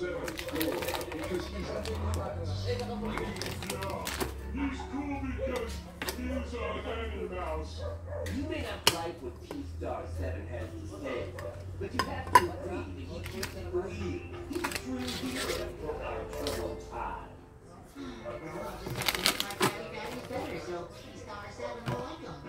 He's cool because he's animals. You may not like what T-Star 7 has to say, but you have to agree that he keeps it real. He's a true hero for our troubled times. My daddy's better, so T-Star 7 will like him.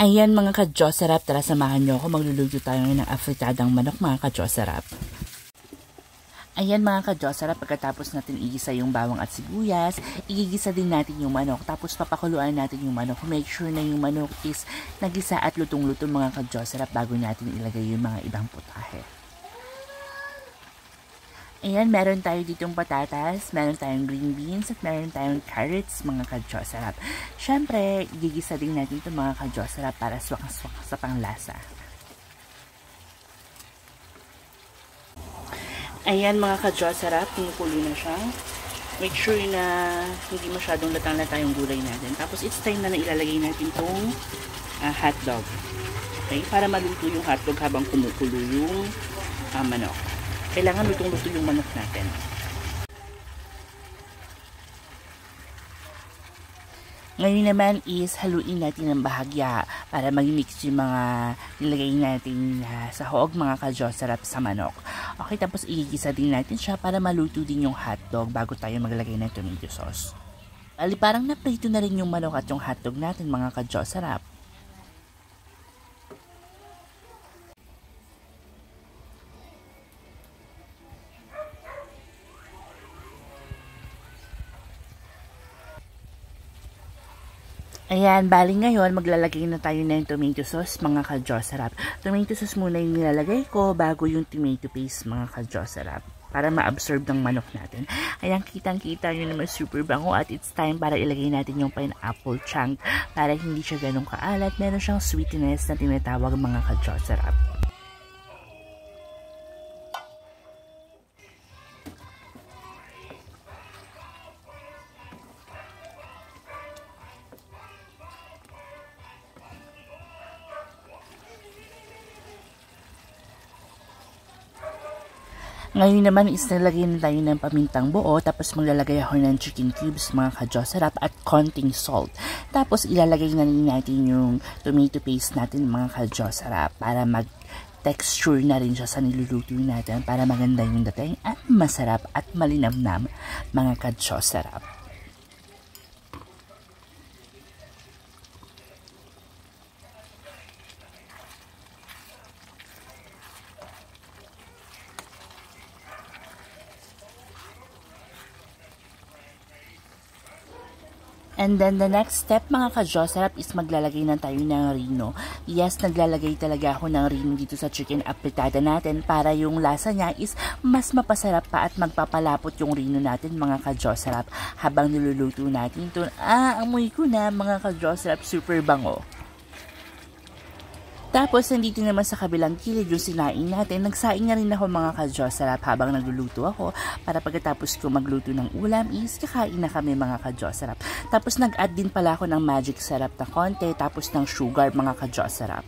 Ayan mga ka-Diyos-sarap, tara samahan nyo ako. Magluluto tayo ng afritadang manok mga ka-Diyos-sarap. Ayan mga ka-Diyos-sarap, pagkatapos natin igisa yung bawang at sibuyas, igigisa din natin yung manok. Tapos papakuluan natin yung manok. Make sure na yung manok is nagisa at lutong-lutong mga ka-Diyos-sarap bago natin ilagay yung mga ibang putahe. Ayan, meron tayo ditong patatas, meron tayong green beans, at meron tayong carrots, mga ka-Diyos-sarap. Siyempre, igigisa din natin ito mga ka-Diyos-sarap para swak-swak sa panglasa. Ayan mga ka-Diyos-sarap, pinukulo na siya. Make sure na hindi masyadong latang-lata yung gulay natin. Tapos it's time na ilalagay natin itong hotdog. Okay, para maluto yung hotdog habang kumukulo yung manok. Kailangan lutong-luto yung manok natin. Ngayon naman is haluin natin ng bahagya para mag-mix yung mga nilagay natin sa hog mga ka-Diyos-sarap sa manok. Okay, tapos igigisa din natin siya para maluto din yung hotdog bago tayo maglagay ng tomato sauce. Ali, parang naprito na rin yung manok at yung hotdog natin mga ka-Diyos-sarap. Ayan, bali ngayon maglalagay na tayo ng tomato sauce mga ka-Diyos-sarap. Tomato sauce muna yung nilalagay ko bago yung tomato paste mga ka-Diyos-sarap para ma-absorb ng manok natin. Ayan, kitang-kita nyo naman super bango at it's time para ilagay natin yung pineapple chunk para hindi siya ganun kaalat. Meron siyang sweetness na tinatawag mga ka-Diyos-sarap. Ngayon naman is nalagay na tayo ng pamintang buo, tapos maglalagay ako ng chicken cubes mga ka-Diyos-sarap at konting salt. Tapos ilalagay na rin natin yung tomato paste natin mga ka-Diyos-sarap para mag-texture na rin siya sa niluluto natin para maganda yung dating at masarap at malinamnam mga ka-Diyos-sarap. And then the next step mga ka-Diyos-sarap is maglalagay na tayo ng rino. Yes, naglalagay talaga ako ng rino dito sa chicken apritada natin para yung lasa niya is mas mapasarap pa at magpapalapot yung rino natin mga ka-Diyos-sarap habang niluluto natin ito. Amoy ko na mga ka-Diyos-sarap, super bango. Tapos, nandito naman sa kabilang kilid yung sinaing natin. Nagsaing na rin ako mga ka-Diyos-sarap habang nagluluto ako para pagkatapos ko magluto ng ulam is kakain na kami mga ka-Diyos-sarap. Tapos, nag-add din pala ako ng magic syrup na konti tapos ng sugar mga ka-Diyos-sarap.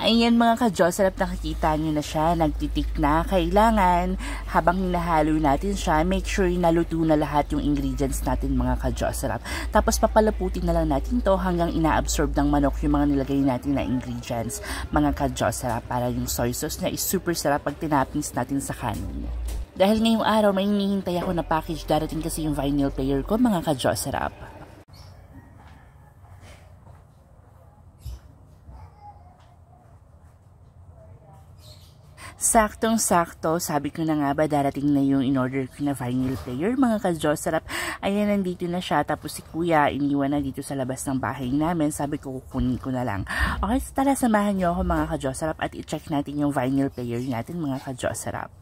Ayan mga ka-Diyos-sarap, nakikita nyo na siya, nagtitik na. Kailangan, habang hinahalo natin siya, make sure na luto na lahat yung ingredients natin mga ka-Diyos-sarap. Tapos papalaputin na lang natin to hanggang ina-absorb ng manok yung mga nilagay natin na ingredients mga ka-Diyos-sarap para yung soy sauce na is super sarap pag tinapins natin sa kanin. Dahil ngayong araw may hinihintay ako na package, darating kasi yung vinyl player ko mga ka-Diyos-sarap. Saktong-sakto, sabi ko na nga ba darating na yung in-order ko na vinyl player mga ka-Diyos-sarap. Ayan, nandito na siya. Tapos si Kuya iniwan na dito sa labas ng bahay namin. Sabi ko kukunin ko na lang. Okay, so tara, samahan nyo ako mga ka-Diyos-sarap at i-check natin yung vinyl player natin mga ka-Diyos-sarap.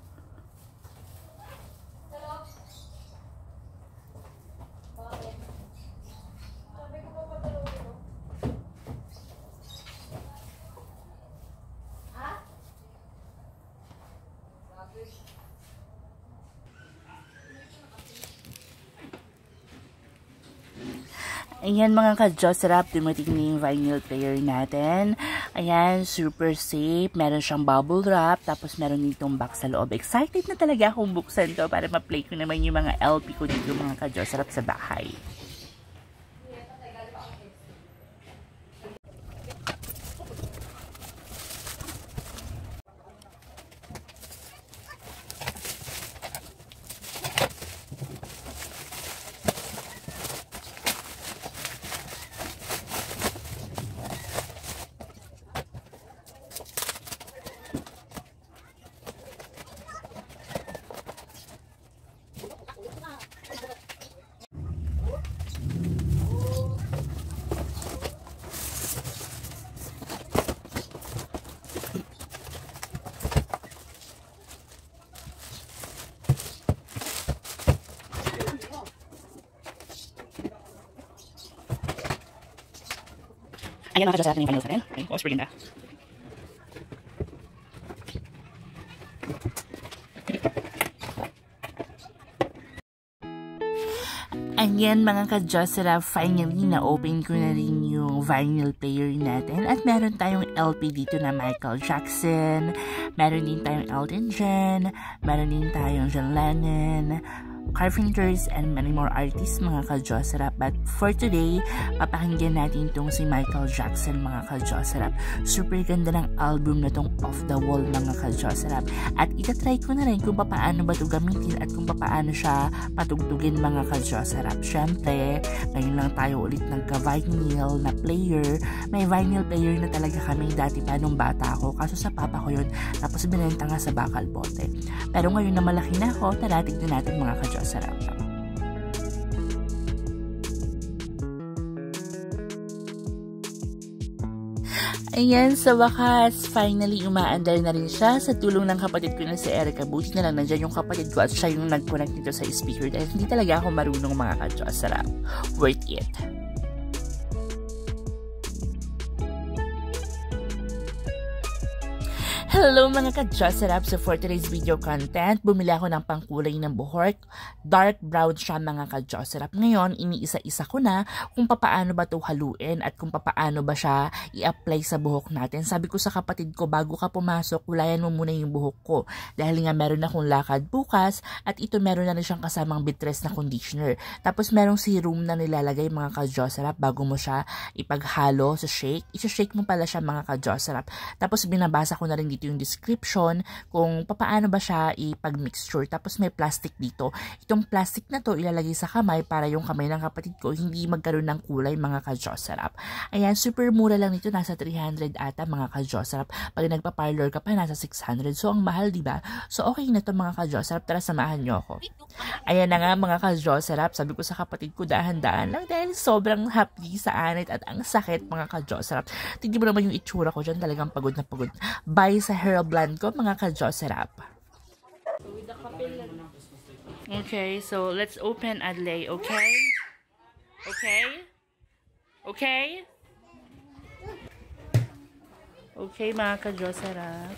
Ayan mga ka-Jocerap, dumating na yung vinyl player natin. Ayan, super safe. Meron siyang bubble wrap, tapos meron ditong box sa loob. Excited na talaga akong buksan to para ma-play ko naman yung mga LP ko dito mga ka-Jocerap sa bahay. Ayan mga ka-Jocerap na yung vinyl natin. Okay, pause for ganda. Ayan mga ka-Jocerap, finally na-open ko na rin yung vinyl player natin. At meron tayong LP dito na Michael Jackson, meron din tayong Elton John, meron din tayong John Lennon, Carpenters, and many more artists mga ka-Jocerap. But for today, papakinggan natin itong si Michael Jackson mga ka-Jocerap. Super ganda ng album na tong Off the Wall mga ka-Jocerap. At itatry ko na rin kung paano ba ito gamitin at kung paano siya patugtugin mga ka-Jocerap. Syempre, ngayon lang tayo ulit nagka-vinyl na player. May vinyl player na talaga kami dati pa nung bata ako. Kaso sa papa ko yun. Tapos binenta nga sa bakal bote. Pero ngayon na malaki na ako, tara tignan natin mga ka-Jocerap. Ayan, sa wakas, finally umaandar na rin siya sa tulong ng kapatid ko na si Erica. Buti na lang nandyan yung kapatid ko at siya yung nag-connect nito sa speaker dahil hindi talaga ako marunong mga ka-Jocerap. Worth it. Hello mga ka-Jocerap! So for today's video content, bumili ako ng pangkulay ng buhok. Dark brown siya mga ka-Jocerap. Ngayon, iniisa-isa ko na kung paano ba ito haluin at kung paano ba siya i-apply sa buhok natin. Sabi ko sa kapatid ko, bago ka pumasok, kulayan mo muna yung buhok ko. Dahil nga meron akong lakad bukas at ito meron na rin siyang kasamang bitres na conditioner. Tapos merong serum na nilalagay mga ka-Jocerap bago mo siya ipaghalo sa shake. Isa-shake mo pala siya mga ka-Jocerap. Tapos binabasa ko na rin dito yung description kung paano ba siya ipag-mixture. Tapos may plastic dito. Itong plastic na to ilalagay sa kamay para yung kamay ng kapatid ko hindi magkaroon ng kulay mga ka-Jocerap. Ayan, super mura lang nito. Nasa 300 ata mga ka-Jocerap. Pag nagpa-parlor ka pa, nasa 600. So, ang mahal, diba? So, okay na to mga ka-Jocerap. Tara, samahan nyo ako. Ayan na nga mga ka-Jocerap. Sabi ko sa kapatid ko, dahan-dahan lang dahil sobrang happy sa anit at ang sakit mga ka-Jocerap. Tignan mo naman yung itsura ko dyan. Talagang pagod na pagod. Bye sa hair blend ko mga ka-Jocerap. Okay, so let's open Adley, okay? Okay? Okay? Okay mga ka-Jocerap.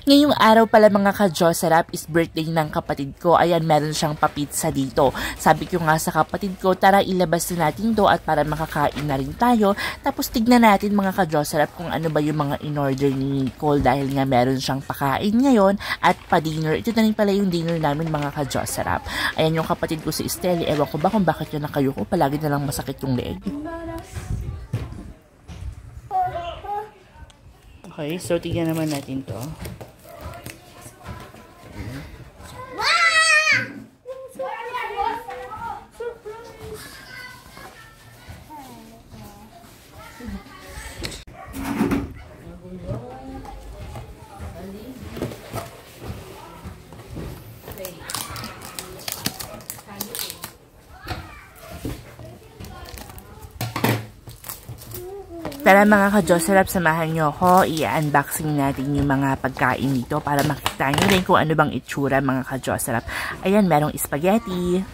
Ngayong araw pala mga ka-Jocerap is birthday ng kapatid ko. Ayan, meron siyang papizza dito. Sabi ko nga sa kapatid ko, tara ilabas na natin to at para makakain na rin tayo. Tapos tignan natin mga ka-Jocerap kung ano ba yung mga in-order ni Nicole dahil nga meron siyang pakain ngayon at pa-dinner. Ito na rin pala yung dinner namin mga ka-Jocerap. Ayan yung kapatid ko si Estelle. Ewan ko ba kung bakit yun nakayuko. Palagi na lang masakit yung leg. Okay, so tignan naman natin to. Tara mga ka-Jocerap, samahan nyo ako. I-unboxing natin yung mga pagkain dito para makita nyo rin kung ano bang itsura mga ka-Jocerap. Ayan, merong spaghetti.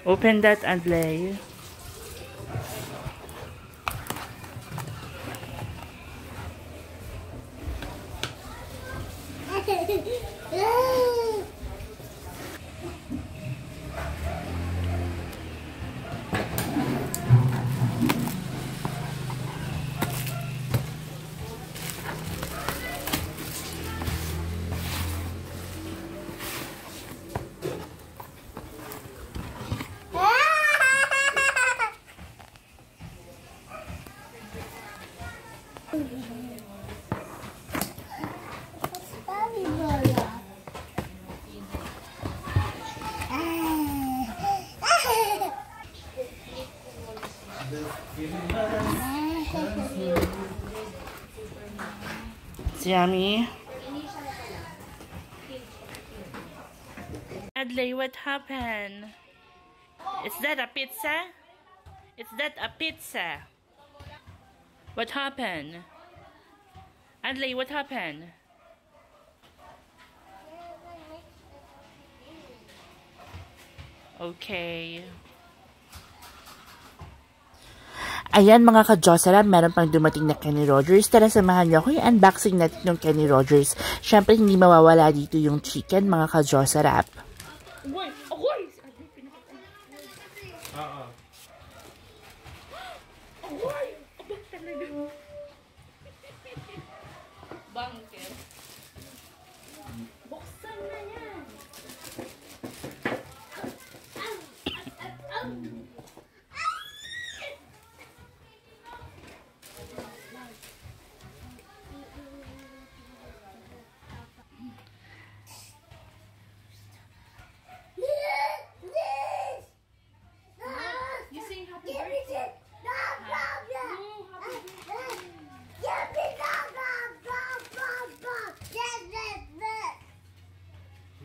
Open that, Adley. It's yummy. Adley, what happened? Is that a pizza? Is that a pizza? What happened? Adley, what happened? Okay. Ayan mga ka-Jocelyn, meron pang dumating na Kenny Rogers. Tara, samahan niyo ako yung unboxing natin ng Kenny Rogers. Siyempre, hindi mawawala dito yung chicken mga ka-Jocelyn. Agoy! Agoy! Agoy! Abang talaga. Bangker. Buksan na yan. You sing happy birthday.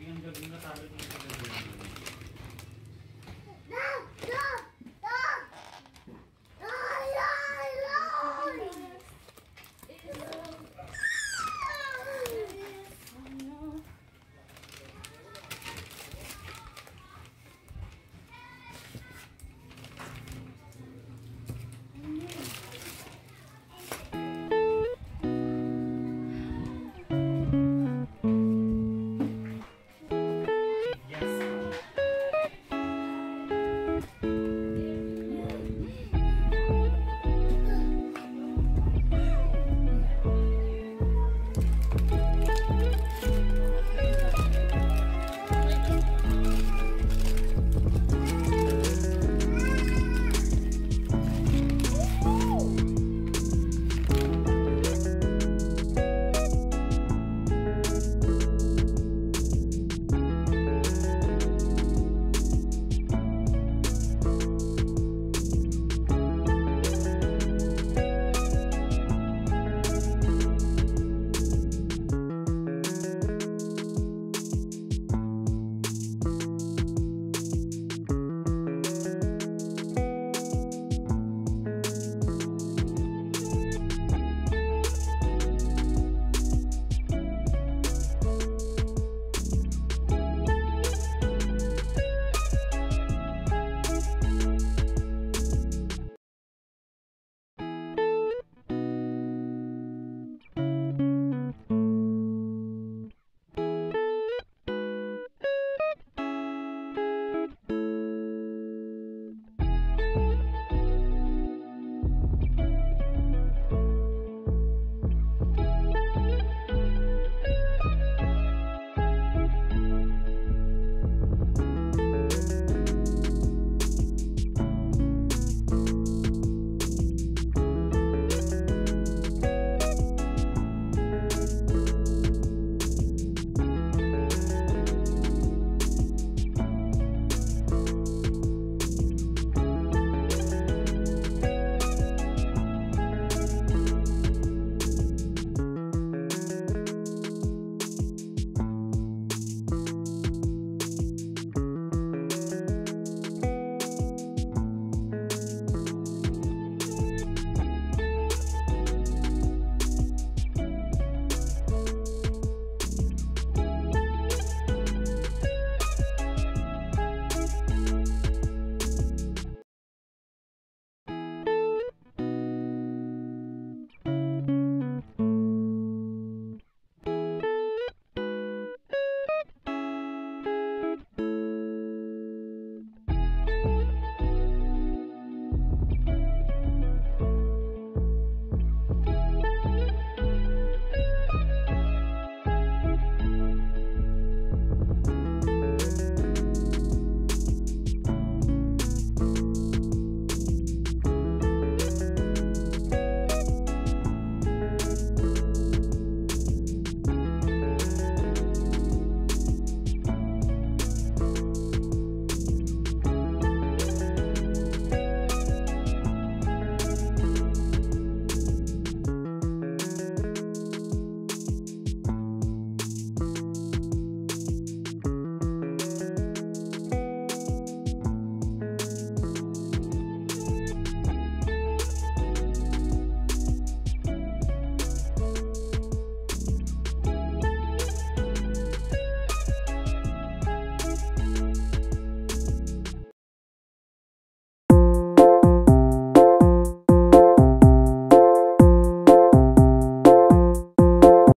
Yung gabi na sabi ko